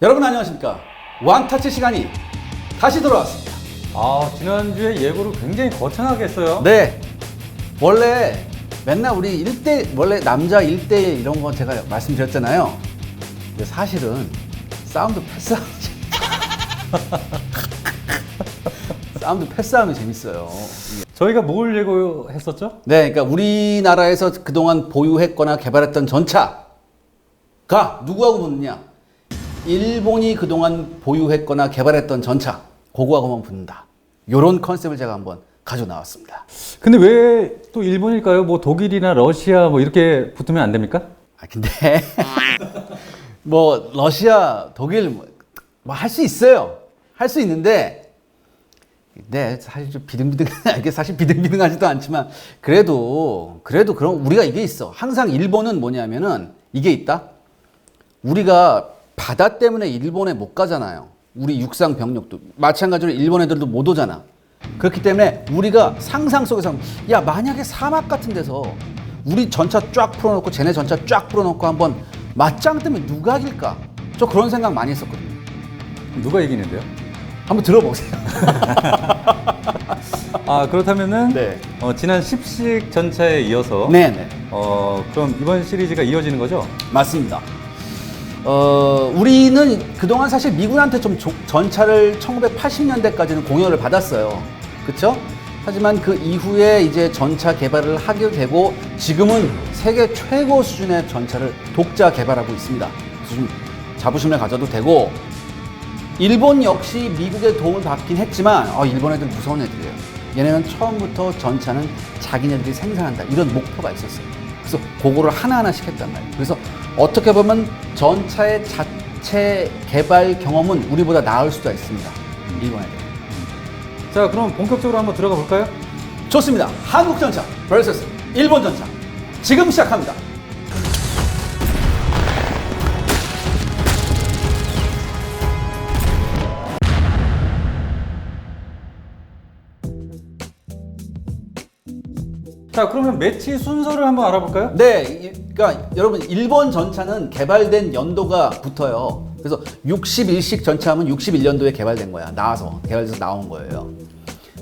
여러분 안녕하십니까. 원터치 시간이 다시 돌아왔습니다. 지난주에 예고를 굉장히 거창하게 했어요. 네, 원래 맨날 우리 원래 남자 1대1 이런 거 제가 말씀드렸잖아요. 근데 사실은 사운드 패스하기 사운드 패스하면 재밌어요. 저희가 뭘 예고했었죠? 네, 그러니까 우리나라에서 그동안 보유했거나 개발했던 전차가 누구하고 붙느냐? 일본이 그동안 보유했거나 개발했던 전차, 그거하고만 붙는다. 요런 컨셉을 제가 한번 가져 나왔습니다. 근데 왜 또 일본일까요? 뭐 독일이나 러시아 뭐 이렇게 붙으면 안 됩니까? 근데 뭐 러시아, 독일 뭐 할 수 있어요. 할 수 있는데 네, 사실 좀 이게 사실 비등비등하지도 않지만 그래도 그럼 우리가 이게 있어. 항상 일본은 뭐냐면은 이게 있다. 우리가 바다 때문에 일본에 못 가잖아요. 우리 육상 병력도 마찬가지로 일본 애들도 못 오잖아. 그렇기 때문에 우리가 상상 속에서 야, 만약에 사막 같은 데서 우리 전차 쫙 풀어놓고 쟤네 전차 쫙 풀어놓고 한번 맞짱 뜨면 누가 이길까? 저 그런 생각 많이 했었거든요. 누가 이기는데요? 한번 들어보세요. 그렇다면은 네. 지난 10식 전차에 이어서 네네. 그럼 이번 시리즈가 이어지는 거죠? 맞습니다. 우리는 그동안 사실 미군한테 좀 전차를 1980년대까지는 공여를 받았어요. 그쵸? 하지만 그 이후에 이제 전차 개발을 하게 되고 지금은 세계 최고 수준의 전차를 독자 개발하고 있습니다. 그래서 좀 자부심을 가져도 되고, 일본 역시 미국의 도움을 받긴 했지만 일본 애들 무서운 애들이에요. 얘네는 처음부터 전차는 자기네들이 생산한다, 이런 목표가 있었어요. 그래서 그거를 하나하나씩 했단 말이에요. 그래서 어떻게 보면 전차의 자체 개발 경험은 우리보다 나을 수도 있습니다. 일본 애들. 자, 그럼 본격적으로 한번 들어가 볼까요? 좋습니다. 한국 전차 vs 일본 전차, 지금 시작합니다. 자, 그러면 매치 순서를 한번 알아볼까요? 네, 그러니까 여러분, 일본 전차는 개발된 연도가 붙어요. 그래서 61식 전차하면 61년도에 개발된 거야. 개발돼서 나온 거예요.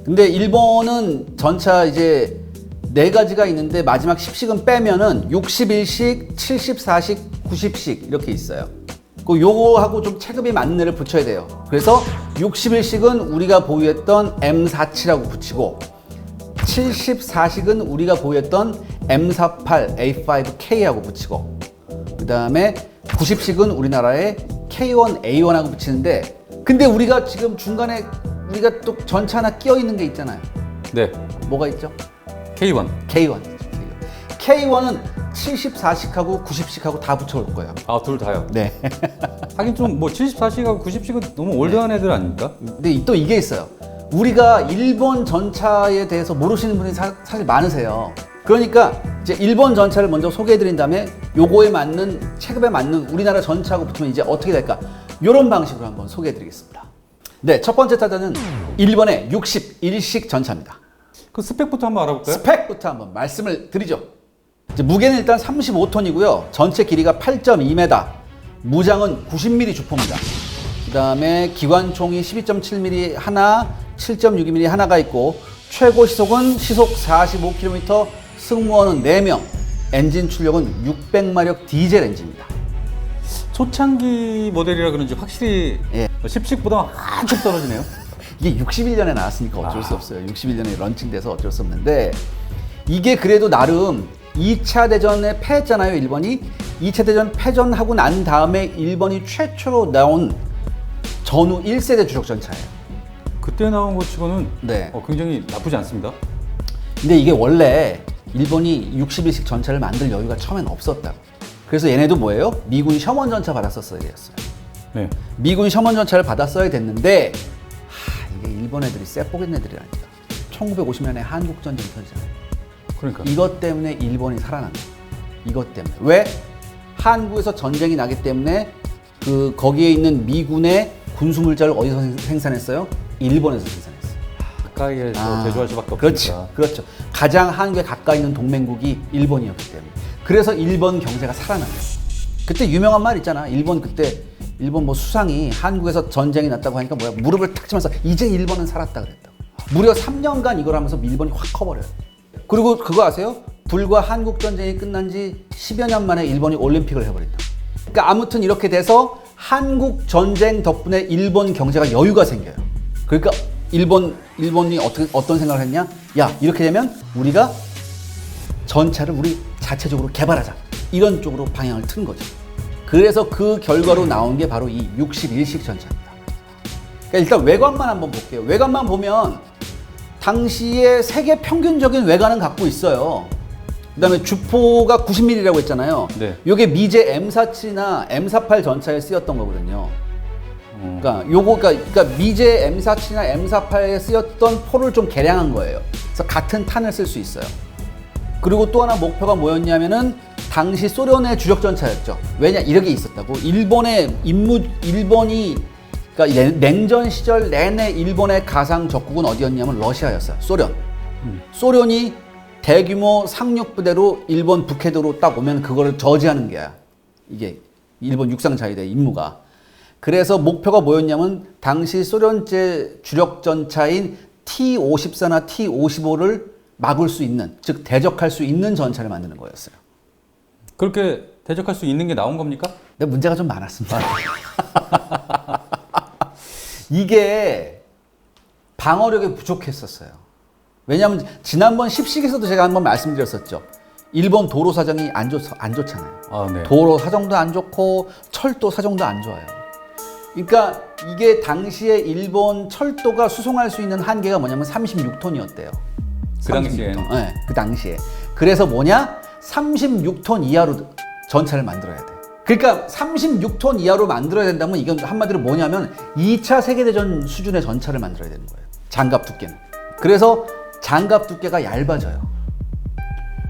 근데 일본은 전차 이제 4가지가 있는데 마지막 10식은 빼면은 61식, 74식, 90식 이렇게 있어요. 요거하고 좀 체급이 맞는 애를 붙여야 돼요. 그래서 61식은 우리가 보유했던 M47하고 붙이고, 74식은 우리가 보유했던 M48 A5K하고 붙이고, 그 다음에 90식은 우리나라의 K1A1하고 붙이는데, 근데 우리가 지금 중간에 우리가 또 전차 하나 끼어 있는 게 있잖아요. 네. 뭐가 있죠? K1. K1은 74식하고 90식하고 다 붙여올 거예요. 둘 다요? 네. 하긴 좀 뭐 74식하고 90식은 너무 올드한 애들 아닙니까? 근데 또 이게 있어요. 우리가 일본 전차에 대해서 모르시는 분이 사실 많으세요. 그러니까 이제 일본 전차를 먼저 소개해드린 다음에 요거에 맞는, 체급에 맞는 우리나라 전차하고 붙으면 이제 어떻게 될까? 요런 방식으로 한번 소개해드리겠습니다. 네, 첫 번째 타자는 일본의 61식 전차입니다. 그 스펙부터 한번 알아볼까요? 스펙부터 한번 말씀을 드리죠. 이제 무게는 일단 35톤이고요. 전체 길이가 8.2m, 무장은 90mm 주포입니다. 그 다음에 기관총이 12.7mm 하나, 7.62mm 하나가 있고, 최고 시속은 시속 45km, 승무원은 4명, 엔진 출력은 600마력 디젤 엔진입니다. 초창기 모델이라 그런지 확실히 예. 10식보다 한참 떨어지네요. 이게 61년에 나왔으니까 어쩔 수 없어요. 61년에 런칭돼서 어쩔 수 없는데, 이게 그래도 나름 2차 대전에 패했잖아요, 일본이. 2차 대전 패전하고 난 다음에 일본이 최초로 나온 전후 1세대 주력 전차예요. 그때 나온 것 치고는 네. 굉장히 나쁘지 않습니다. 근데 이게 원래 일본이 61식 전차를 만들 여유가 처음엔 없었다고. 그래서 얘네도 뭐예요? 미군 셔먼 전차 받았었어야 됐어요. 네. 미군 셔먼 전차를 받았어야 됐는데, 이게 일본 애들이 쎄뽀긴 애들이라니까. 1950년에 한국전쟁 터지잖아요. 그러니까. 이것 때문에 일본이 살아난 거예요. 이것 때문에. 왜? 한국에서 전쟁이 나기 때문에 거기에 있는 미군의 군수물자를 어디서 생산했어요? 일본에서 생산했어요. 가까이에서 제조할 수밖에 없으니까. 그렇죠. 가장 한국에 가까이 있는 동맹국이 일본이었기 때문에. 그래서 일본 경제가 살아난 거예요. 그때 유명한 말 있잖아. 일본 그때 일본 뭐 수상이 한국에서 전쟁이 났다고 하니까 뭐야 무릎을 탁 치면서 이제 일본은 살았다 그랬다고. 무려 3년간 이걸 하면서 일본이 확 커버려요. 그리고 그거 아세요? 불과 한국 전쟁이 끝난 지 10여 년 만에 일본이 올림픽을 해버린다. 그러니까 아무튼 이렇게 돼서 한국 전쟁 덕분에 일본 경제가 여유가 생겨요. 그러니까 일본이 어떤 생각을 했냐? 야, 이렇게 되면 우리가 전차를 우리 자체적으로 개발하자. 이런 쪽으로 방향을 튼 거죠. 그래서 그 결과로 나온 게 바로 이 61식 전차입니다. 그러니까 일단 외관만 한번 볼게요. 외관만 보면 당시에 세계 평균적인 외관은 갖고 있어요. 그다음에 주포가 90mm라고 했잖아요. 네. 이게 미제 M47이나 M48 전차에 쓰였던 거거든요. 그러니까 미제 M47이나 M48에 쓰였던 포를 좀 개량한 거예요. 그래서 같은 탄을 쓸 수 있어요. 그리고 또 하나 목표가 뭐였냐면은 당시 소련의 주력 전차였죠. 왜냐 이렇게 있었다고. 일본이 그러니까 냉전 시절 내내 일본의 가상 적국은 어디였냐면 러시아였어요. 소련. 소련이 대규모 상륙부대로 일본 북해도로 딱 오면 그거를 저지하는 게야. 이게 일본 육상자위대 임무가. 그래서 목표가 뭐였냐면 당시 소련제 주력 전차인 T-54나 T-55를 막을 수 있는, 즉 대적할 수 있는 전차를 만드는 거였어요. 그렇게 대적할 수 있는 게 나온 겁니까? 근데 문제가 좀 많았습니다. 이게 방어력이 부족했었어요. 왜냐하면 지난번 10식에서도 제가 한번 말씀드렸었죠. 일본 도로 사정이 안 좋잖아요. 아, 네. 도로 사정도 안 좋고 철도 사정도 안 좋아요. 그러니까 이게 당시에 일본 철도가 수송할 수 있는 한계가 뭐냐면 36톤이었대요. 그 당시에. 네, 그 당시에. 그래서 뭐냐? 36톤 이하로 전차를 만들어야 돼. 그러니까 36톤 이하로 만들어야 된다면 이건 한마디로 뭐냐면 2차 세계대전 수준의 전차를 만들어야 되는 거예요. 장갑 두께는. 그래서 장갑 두께가 얇아져요.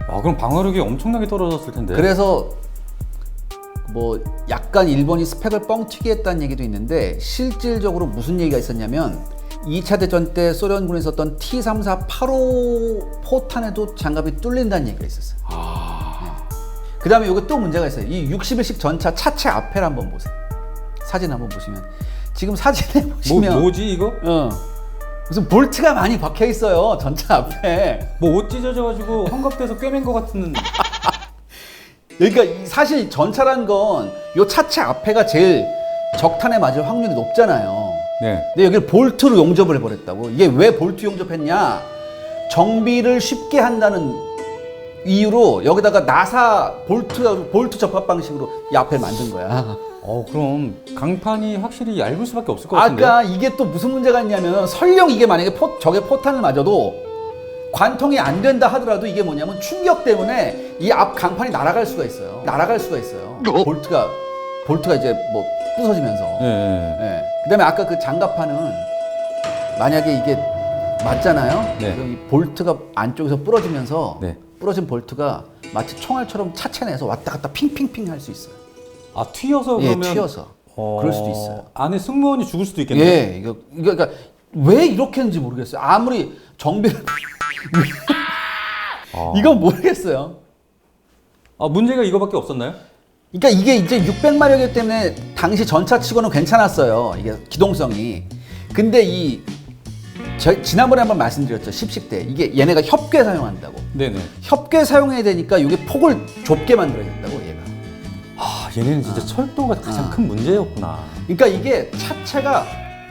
아, 그럼 방어력이 엄청나게 떨어졌을 텐데. 그래서 뭐 약간 일본이 스펙을 뻥튀기 했다는 얘기도 있는데 실질적으로 무슨 얘기가 있었냐면 2차 대전 때 소련군이 썼던 T-34-85 포탄에도 장갑이 뚫린다는 얘기가 있었어요. 그 다음에 여기 또 문제가 있어요. 이 61식 전차 차체 앞에를 한번 보세요. 사진 한번 보시면 지금 사진에 보시면 뭐지 이거? 무슨 볼트가 많이 박혀 있어요. 전차 앞에. 뭐 옷 찢어져가지고 헝겊대서 꿰맨 것 같은. 그러니까 사실 전차란 건 이 차체 앞에가 제일 적탄에 맞을 확률이 높잖아요. 네. 근데 여기를 볼트로 용접을 해버렸다고. 이게 왜 볼트 용접했냐? 정비를 쉽게 한다는 이유로 여기다가 나사 볼트 접합 방식으로 이 앞에 만든 거야. 그럼 강판이 확실히 얇을 수밖에 없을 것 같은데. 아까 이게 또 무슨 문제가 있냐면 설령 이게 만약에 저게 포탄을 맞아도 관통이 안 된다 하더라도 이게 뭐냐면 충격 때문에 이 앞 강판이 날아갈 수가 있어요. 볼트가 이제 뭐 부서지면서. 네. 예. 그다음에 아까 그 장갑판은 만약에 이게 맞잖아요. 네. 그럼 이 볼트가 안쪽에서 부러지면서 네. 부러진 볼트가 마치 총알처럼 차체내서 왔다 갔다 핑핑핑 할 수 있어요. 아, 튀어서 예, 그러면. 튀어서. 그럴 수도 있어요. 안에 승무원이 죽을 수도 있겠네요. 예, 이거 그러니까 왜 이렇게 했는지 모르겠어요. 아무리 정비를 이건 모르겠어요. 문제가 이거밖에 없었나요? 그러니까 이게 이제 600마력이기 때문에 당시 전차치고는 괜찮았어요. 이게 기동성이. 근데 지난번에 한번 말씀드렸죠. 10식 때. 이게 얘네가 협괴 사용한다고. 네네. 협괴 사용해야 되니까 이게 폭을 좁게 만들어야 된다고 얘가. 얘네는 진짜 철도가 가장 큰 문제였구나. 그러니까 이게 차체가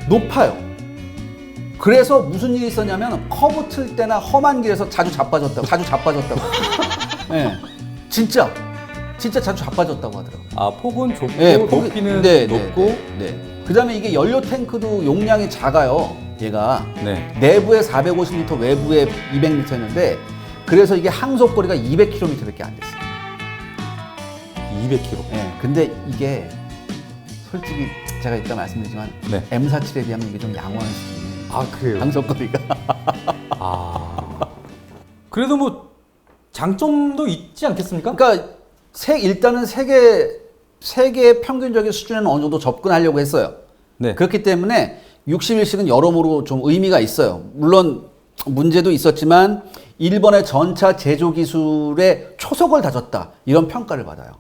높아요. 그래서 무슨 일이 있었냐면 커브 틀 때나 험한 길에서 자주 자빠졌다고. 네, 진짜 자주 자빠졌다고 하더라고요. 폭은 좁고 네, 높이는 높고. 그다음에 이게 연료 탱크도 용량이 작아요. 얘가 네. 내부에 450리터, 외부에 200리터였는데 그래서 이게 항속거리가 200km밖에 안 됐어요. 200km. 네, 근데 이게 솔직히 제가 이따 말씀드리지만 네. M47에 비하면 이게 좀 양호한 수준이에요. 그래요? 항속거리가. 그래도 뭐 장점도 있지 않겠습니까? 그러니까 일단은 세계 평균적인 수준에는 어느 정도 접근하려고 했어요. 네. 그렇기 때문에 61식은 여러모로 좀 의미가 있어요. 물론 문제도 있었지만 일본의 전차 제조 기술에 초석을 다졌다. 이런 평가를 받아요.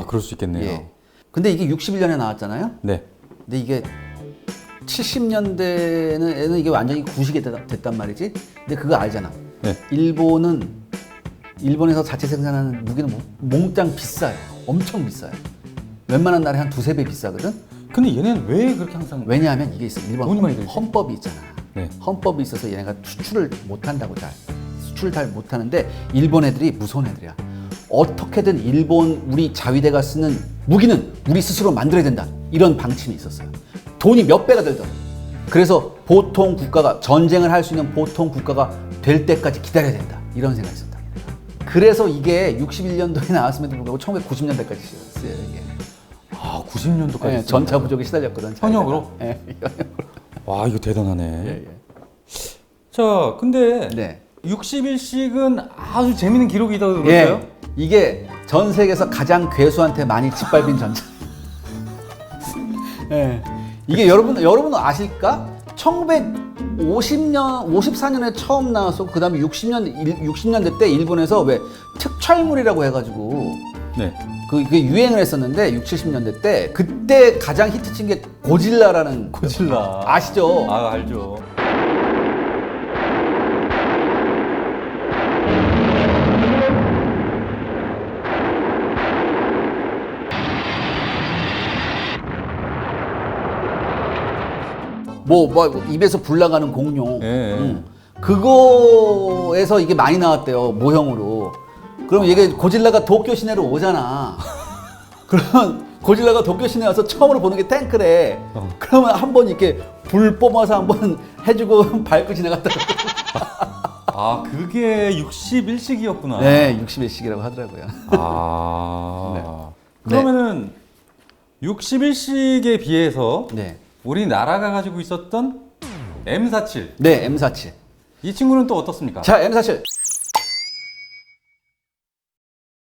그럴 수 있겠네요. 예. 근데 이게 61년에 나왔잖아요. 네. 근데 이게 70년대에는 이게 완전히 구식이 됐단 말이지. 근데 그거 알잖아. 네. 일본에서 자체 생산하는 무기는 몽땅 비싸요. 엄청 비싸요. 웬만한 나라에 한 두세 배 비싸거든. 근데 얘네는 왜 그렇게 항상 왜냐하면 이게 있어. 일본 돈이 많이 들지? 헌법이 있잖아. 네. 헌법이 있어서 얘네가 수출을 못한다고 수출을 잘 못하는데 일본 애들이 무서운 애들이야. 어떻게든 우리 자위대가 쓰는 무기는 우리 스스로 만들어야 된다. 이런 방침이 있었어요. 돈이 몇 배가 들더라도. 그래서 보통 국가가 전쟁을 할 수 있는 보통 국가가 될 때까지 기다려야 된다. 이런 생각이 있었다. 그래서 이게 61년도에 나왔음에도 불구하고 1990년대까지 쓰여요. 이게. 아, 90년도까지 네, 전차 부족에 시달렸거든. 현역으로? 네, 현역으로. 와, 이거 대단하네. 예, 예. 자, 근데 네. 61식은 아주 재밌는 기록이라고 예, 그랬어요? 이게 전 세계에서 가장 괴수한테 많이 짓밟힌 전차. 예. 이게 여러분 아실까? 54년에 처음 나왔고 그다음에 60년대 때 일본에서 왜 특촬물이라고 해가지고 네. 그게 유행을 했었는데 70년대 때 그때 가장 히트친 게 고질라라는 고질라. 아시죠? 아, 알죠. 뭐 입에서 불 나가는 공룡. 예. 그거에서 이게 많이 나왔대요, 모형으로. 그럼 이게 고질라가 도쿄 시내로 오잖아. 그러면 고질라가 도쿄 시내에 와서 처음으로 보는 게 탱크래. 그러면 한번 이렇게 불 뿜어서 한번 해주고 밟고 지나갔다. 아, 그게 61식이었구나. 네, 61식이라고 하더라고요. 아. 그러면은 61식에 비해서 네. 우리나라가 가지고 있었던 M47. 네, M47. 이 친구는 또 어떻습니까? 자, M47.